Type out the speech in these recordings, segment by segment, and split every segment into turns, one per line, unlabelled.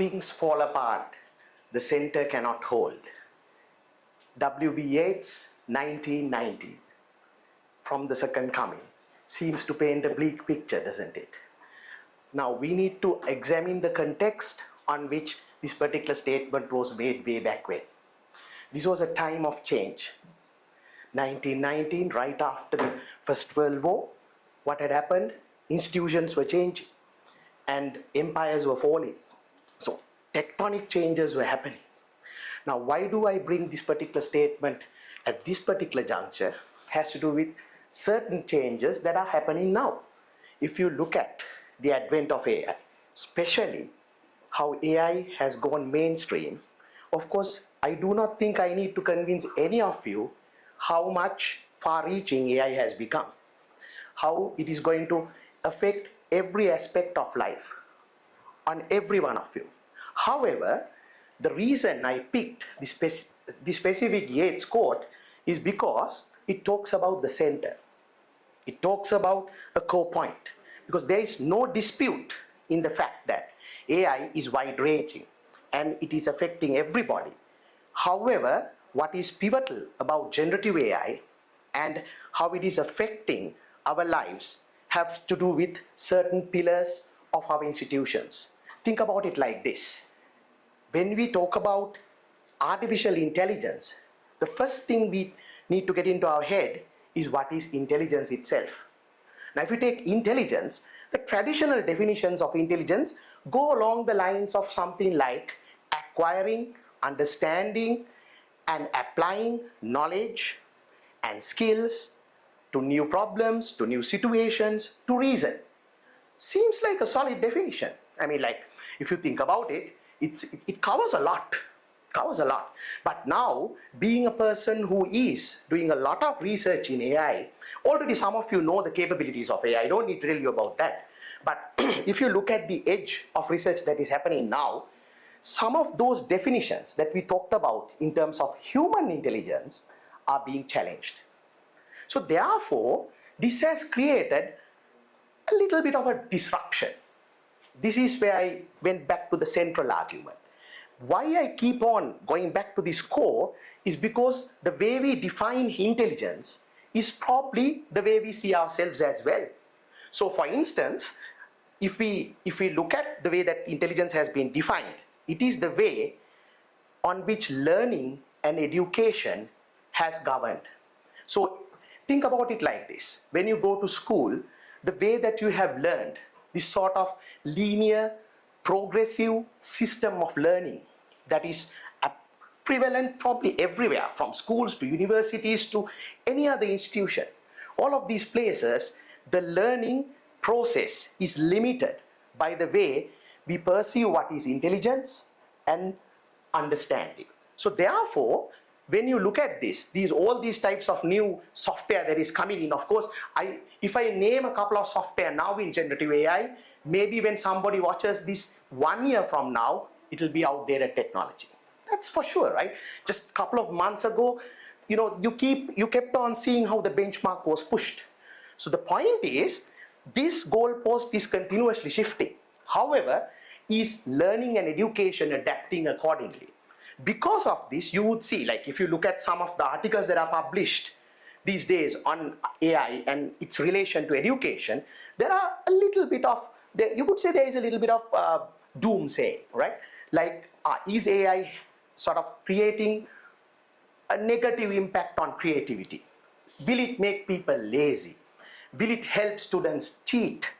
things fall apart, the center cannot hold. W.B. Yeats, 1990, from the second coming, seems to paint a bleak picture, doesn't it? Now, we need to examine the context on which this particular statement was made way back when. This was a time of change. 1919, right after the First World War, what had happened? Institutions were changing and empires were falling. So, tectonic changes were happening. Now, why do I bring this particular statement at this particular juncture? Has to do with certain changes that are happening now. If you look at the advent of AI, especially how AI has gone mainstream, of course, I do not think I need to convince any of you how much far-reaching AI has become, how it is going to affect every aspect of life on every one of you. However, the reason I picked this specific Yeats quote is because it talks about the center. It talks about a core point, because there is no dispute in the fact that AI is wide-ranging and it is affecting everybody. However, what is pivotal about generative AI and how it is affecting our lives has to do with certain pillars of our institutions. Think about it like this. When we talk about artificial intelligence, the first thing we need to get into our head is what is intelligence itself. Now, if you take intelligence, the traditional definitions of intelligence go along the lines of something like acquiring, understanding, and applying knowledge and skills to new problems, to new situations, to reason. Seems like a solid definition. I mean, like, if you think about it, it covers a lot. But now, being a person who is doing a lot of research in AI, already some of you know the capabilities of AI. I don't need to tell you about that. But if you look at the edge of research that is happening now, some of those definitions that we talked about in terms of human intelligence are being challenged. So therefore, this has created a little bit of a disruption. This is where I went back to the central argument. Why I keep on going back to this core is because the way we define intelligence is probably the way we see ourselves as well. So for instance, if we look at the way that intelligence has been defined, it is the way on which learning and education has governed. So think about it like this. When you go to school, the way that you have learned, this sort of linear, progressive system of learning that is prevalent probably everywhere, from schools to universities to any other institution. All of these places, the learning process is limited by the way we perceive what is intelligence and understanding. So therefore, when you look at this, all these types of new software that is coming in, of course, if I name a couple of software now in generative AI, maybe when somebody watches this 1 year from now, it will be outdated technology. That's for sure, right? Just a couple of months ago, you kept on seeing how the benchmark was pushed. So the point is, this goalpost is continuously shifting. However, is learning and education adapting accordingly? Because of this, you would see, like if you look at some of the articles that are published these days on AI and its relation to education, there are a little bit of, you could say there is a little bit of doomsaying, right? Like, is AI sort of creating a negative impact on creativity? Will it make people lazy? Will it help students cheat?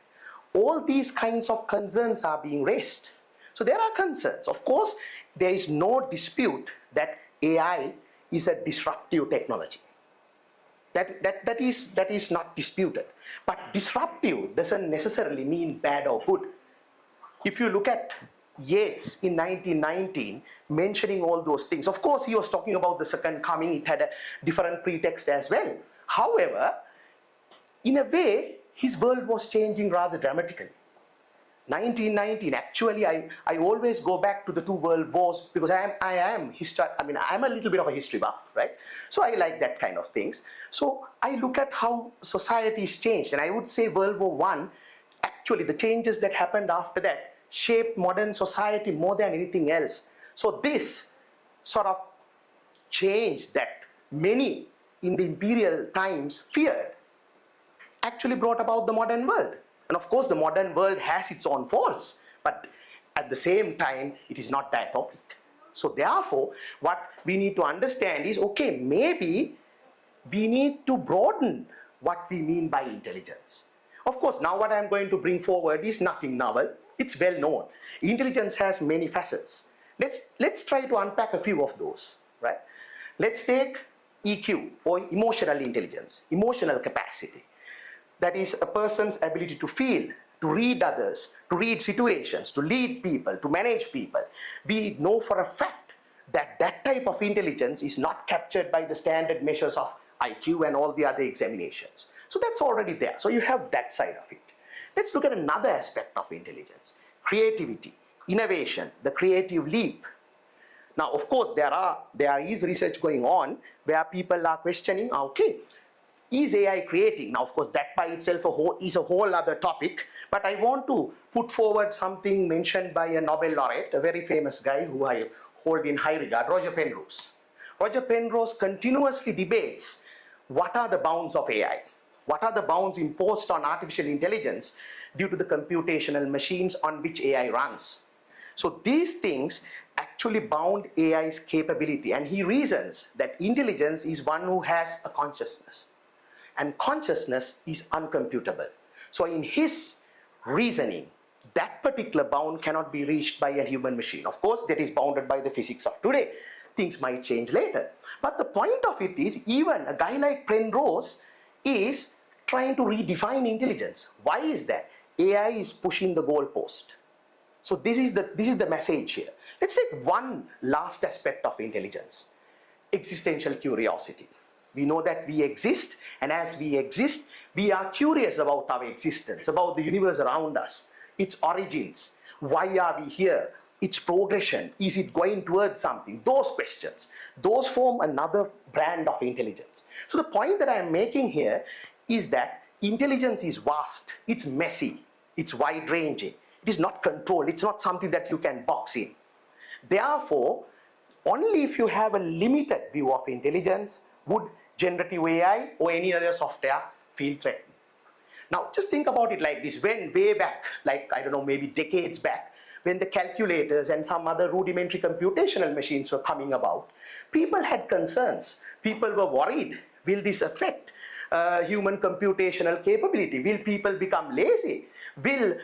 All these kinds of concerns are being raised. So there are concerns. Of course, there is no dispute that AI is a disruptive technology. That is not disputed. But disruptive doesn't necessarily mean bad or good. If you look at Yeats in 1919 mentioning all those things, of course he was talking about the second coming. It had a different pretext as well. However, in a way, his world was changing rather dramatically. 1919, actually, I always go back to the two world wars because I'm a little bit of a history buff, right? So I like that kind of things. So I look at how societies changed, and I would say World War I, actually the changes that happened after that shaped modern society more than anything else. So this sort of change that many in the imperial times feared actually brought about the modern world. And of course, the modern world has its own faults, but at the same time, it is not diatopic. So therefore, what we need to understand is, okay, maybe we need to broaden what we mean by intelligence. Of course, now what I'm going to bring forward is nothing novel. It's well known. Intelligence has many facets. Let's try to unpack a few of those, right? Let's take EQ, or emotional intelligence, emotional capacity. That is a person's ability to feel, to read others, to read situations, to lead people, to manage people. We know for a fact that that type of intelligence is not captured by the standard measures of IQ and all the other examinations. So that's already there. So you have that side of it. Let's look at another aspect of intelligence: creativity, innovation, the creative leap. Now, of course, there is research going on where people are questioning, okay, is AI creating? Now, of course, that by itself is a whole other topic, but I want to put forward something mentioned by a Nobel laureate, a very famous guy who I hold in high regard, Roger Penrose. Roger Penrose continuously debates what are the bounds of AI? What are the bounds imposed on artificial intelligence due to the computational machines on which AI runs? So these things actually bound AI's capability, and he reasons that intelligence is one who has a consciousness, and consciousness is uncomputable. So in his reasoning, that particular bound cannot be reached by a human machine. Of course, that is bounded by the physics of today. Things might change later. But the point of it is, even a guy like Penrose is trying to redefine intelligence. Why is that? AI is pushing the goalpost. So this is the message here. Let's take one last aspect of intelligence: existential curiosity. We know that we exist, and as we exist, we are curious about our existence, about the universe around us, its origins. Why are we here? Its progression. Is it going towards something? Those questions, those form another brand of intelligence. So the point that I am making here is that intelligence is vast, it's messy, it's wide-ranging. It is not controlled. It's not something that you can box in. Therefore, only if you have a limited view of intelligence would generative AI or any other software feel threatened. Now, just think about it like this. When way back, like, I don't know, maybe decades back, when the calculators and some other rudimentary computational machines were coming about, people had concerns. People were worried. Will this affect human computational capability? Will people become lazy? Will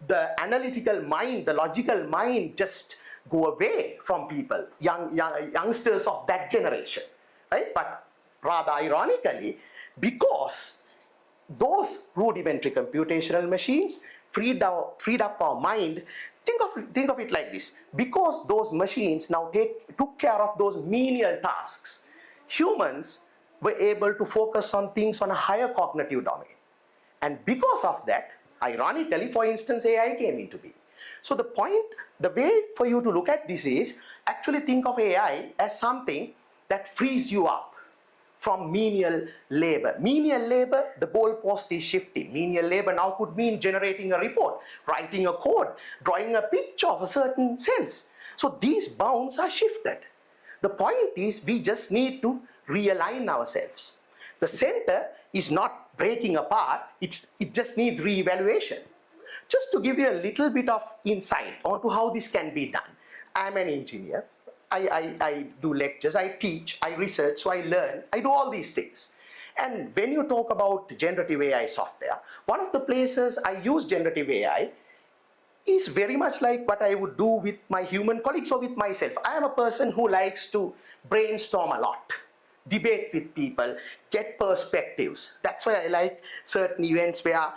the analytical mind, the logical mind just go away from people, youngsters of that generation, right? But rather ironically, because those rudimentary computational machines freed up our mind, think of it like this: because those machines now took care of those menial tasks, humans were able to focus on things on a higher cognitive domain. And because of that, ironically, for instance, AI came into being. So the way for you to look at this is, actually think of AI as something that frees you up from menial labor. Menial labor, the goalpost is shifting. Menial labor now could mean generating a report, writing a code, drawing a picture of a certain sense. So these bounds are shifted. The point is, we just need to realign ourselves. The center is not breaking apart, it just needs re-evaluation. Just to give you a little bit of insight onto how this can be done. I'm an engineer, I do lectures, I teach, I research, so I learn, I do all these things. And when you talk about generative AI software, one of the places I use generative AI is very much like what I would do with my human colleagues or with myself. I am a person who likes to brainstorm a lot, debate with people, get perspectives. That's why I like certain events where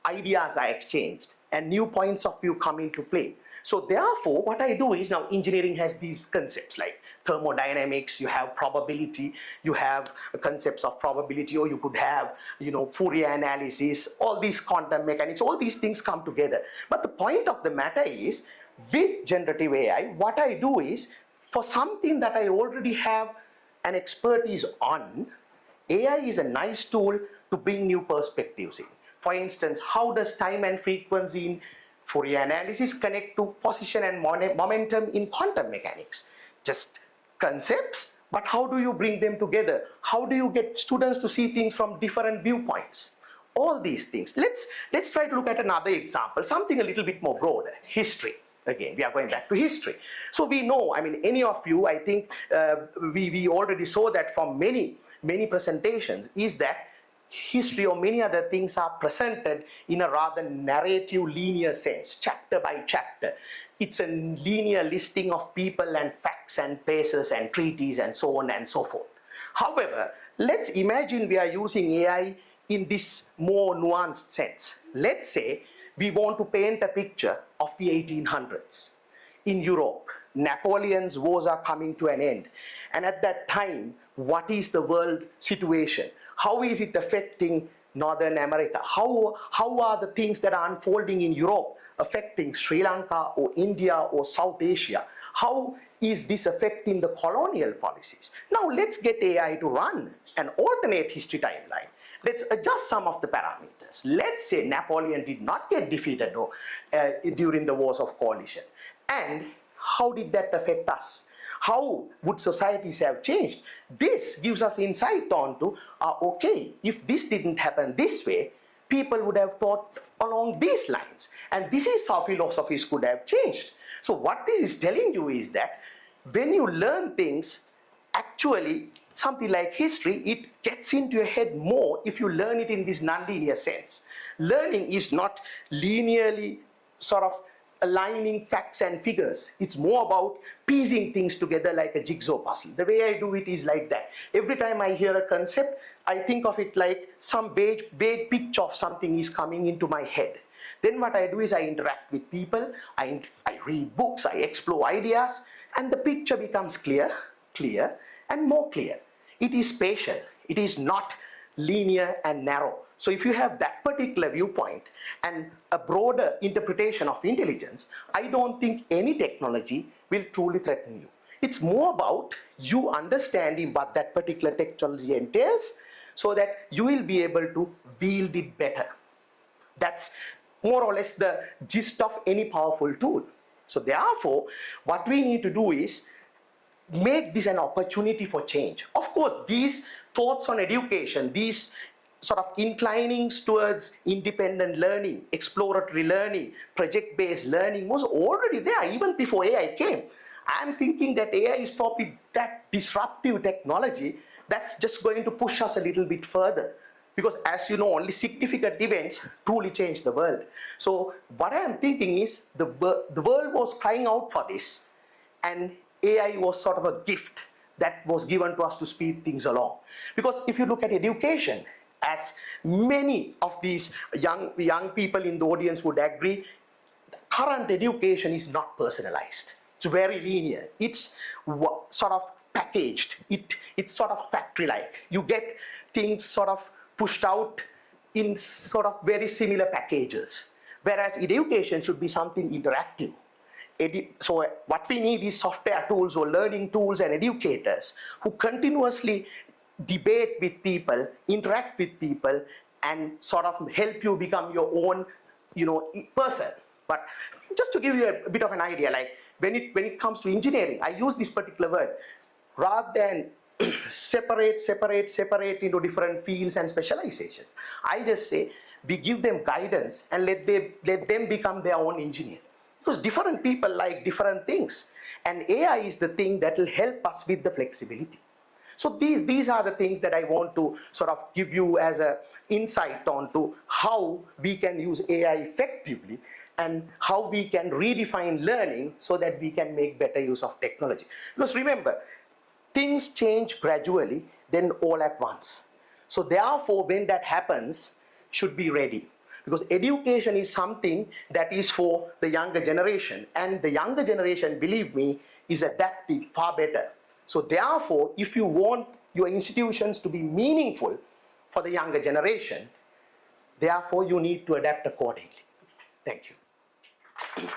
ideas are exchanged and new points of view come into play. So therefore, what I do is, now engineering has these concepts like thermodynamics, you have probability, you have concepts of probability, or you could have, Fourier analysis, all these quantum mechanics, all these things come together. But the point of the matter is, with generative AI, what I do is, for something that I already have an expertise on, AI is a nice tool to bring new perspectives in. For instance, how does time and frequency in Fourier analysis connect to position and momentum in quantum mechanics. Just concepts, but how do you bring them together? How do you get students to see things from different viewpoints? All these things. Let's try to look at another example, something a little bit more broader, history. Again, we are going back to history. So we know, I mean, any of you, I think we already saw that from many presentations, is that history or many other things are presented in a rather narrative, linear sense, chapter by chapter. It's a linear listing of people and facts and places and treaties and so on and so forth. However, let's imagine we are using AI in this more nuanced sense. Let's say we want to paint a picture of the 1800s. In Europe, Napoleon's wars are coming to an end. And at that time, what is the world situation? How is it affecting Northern America? How are the things that are unfolding in Europe affecting Sri Lanka or India or South Asia? How is this affecting the colonial policies? Now let's get AI to run an alternate history timeline. Let's adjust some of the parameters. Let's say Napoleon did not get defeated during the wars of coalition. And how did that affect us? How would societies have changed? This gives us insight onto, okay, if this didn't happen this way, people would have thought along these lines. And this is how philosophies could have changed. So what this is telling you is that when you learn things, actually, something like history, it gets into your head more if you learn it in this nonlinear sense. Learning is not linearly sort of aligning facts and figures. It's more about piecing things together like a jigsaw puzzle. The way I do it is like that. Every time I hear a concept, I think of it like some vague picture of something is coming into my head. Then what I do is I interact with people, I read books, I explore ideas, and the picture becomes clear, and more clear. It is spatial. It is not linear and narrow. So if you have that particular viewpoint and a broader interpretation of intelligence, I don't think any technology will truly threaten you. It's more about you understanding what that particular technology entails so that you will be able to wield it better. That's more or less the gist of any powerful tool. So therefore, what we need to do is make this an opportunity for change. Of course, these thoughts on education, these sort of inclinings towards independent learning, exploratory learning, project-based learning was already there even before AI came. I'm thinking that AI is probably that disruptive technology that's just going to push us a little bit further. Because as you know, only significant events truly change the world. So what I am thinking is the world was crying out for this, and AI was sort of a gift that was given to us to speed things along. Because if you look at education, as many of these young people in the audience would agree, current education is not personalized. It's very linear. It's sort of packaged. It's sort of factory-like. You get things sort of pushed out in sort of very similar packages. Whereas education should be something interactive. So what we need is software tools or learning tools and educators who continuously debate with people, interact with people, and sort of help you become your own, person. But just to give you a bit of an idea, like when it comes to engineering, I use this particular word. Rather than separate into different fields and specializations, I just say we give them guidance and let them become their own engineer. Because different people like different things, and AI is the thing that will help us with the flexibility. So these are the things that I want to sort of give you as an insight onto how we can use AI effectively and how we can redefine learning so that we can make better use of technology. Because remember, things change gradually, then all at once. So therefore, when that happens, should be ready. Because education is something that is for the younger generation, and the younger generation, believe me, is adapting far better. So therefore, if you want your institutions to be meaningful for the younger generation, therefore you need to adapt accordingly. Thank you.